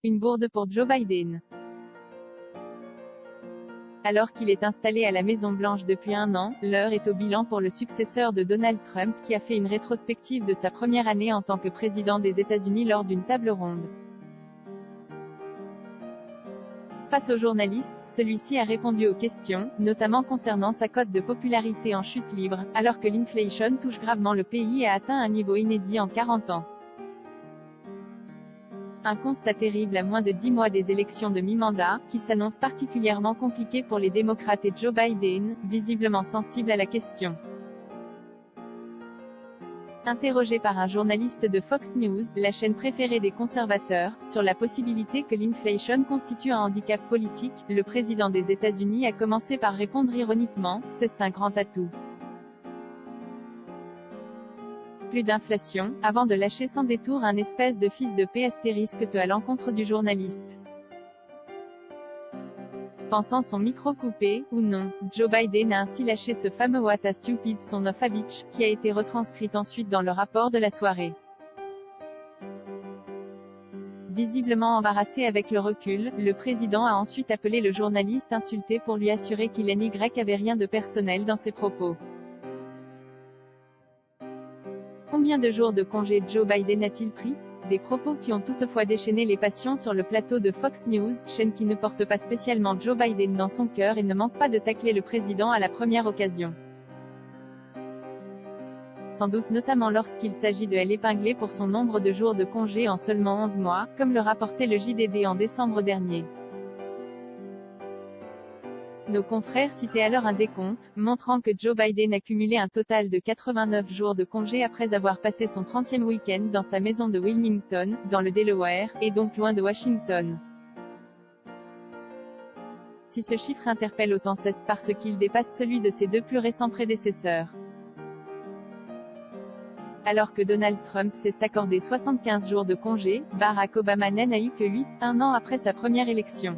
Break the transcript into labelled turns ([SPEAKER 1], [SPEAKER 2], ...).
[SPEAKER 1] Une bourde pour Joe Biden. Alors qu'il est installé à la Maison-Blanche depuis un an, l'heure est au bilan pour le successeur de Donald Trump qui a fait une rétrospective de sa première année en tant que président des États-Unis lors d'une table ronde. Face aux journalistes, celui-ci a répondu aux questions, notamment concernant sa cote de popularité en chute libre, alors que l'inflation touche gravement le pays et a atteint un niveau inédit en 40 ans. Un constat terrible à moins de 10 mois des élections de mi-mandat, qui s'annoncent particulièrement compliquées pour les démocrates et Joe Biden, visiblement sensible à la question. Interrogé par un journaliste de Fox News, la chaîne préférée des conservateurs, sur la possibilité que l'inflation constitue un handicap politique, le président des États-Unis a commencé par répondre ironiquement « C'est un grand atout. Plus d'inflation », avant de lâcher sans détour un espèce de fils de P*** à l'encontre du journaliste. Pensant son micro coupé, ou non, Joe Biden a ainsi lâché ce fameux What a stupid son of a bitch, qui a été retranscrit ensuite dans le rapport de la soirée. Visiblement embarrassé avec le recul, le président a ensuite appelé le journaliste insulté pour lui assurer qu'il n'y avait rien de personnel dans ses propos. Combien de jours de congé Joe Biden a-t-il pris? Des propos qui ont toutefois déchaîné les passions sur le plateau de Fox News, chaîne qui ne porte pas spécialement Joe Biden dans son cœur et ne manque pas de tacler le président à la première occasion. Sans doute notamment lorsqu'il s'agit de l'épingler pour son nombre de jours de congé en seulement 11 mois, comme le rapportait le JDD en décembre dernier. Nos confrères citaient alors un décompte, montrant que Joe Biden a cumulé un total de 89 jours de congé après avoir passé son 30e week-end dans sa maison de Wilmington, dans le Delaware, et donc loin de Washington. Si ce chiffre interpelle autant, c'est parce qu'il dépasse celui de ses deux plus récents prédécesseurs. Alors que Donald Trump s'est accordé 75 jours de congé, Barack Obama n'en a eu que 8, un an après sa première élection.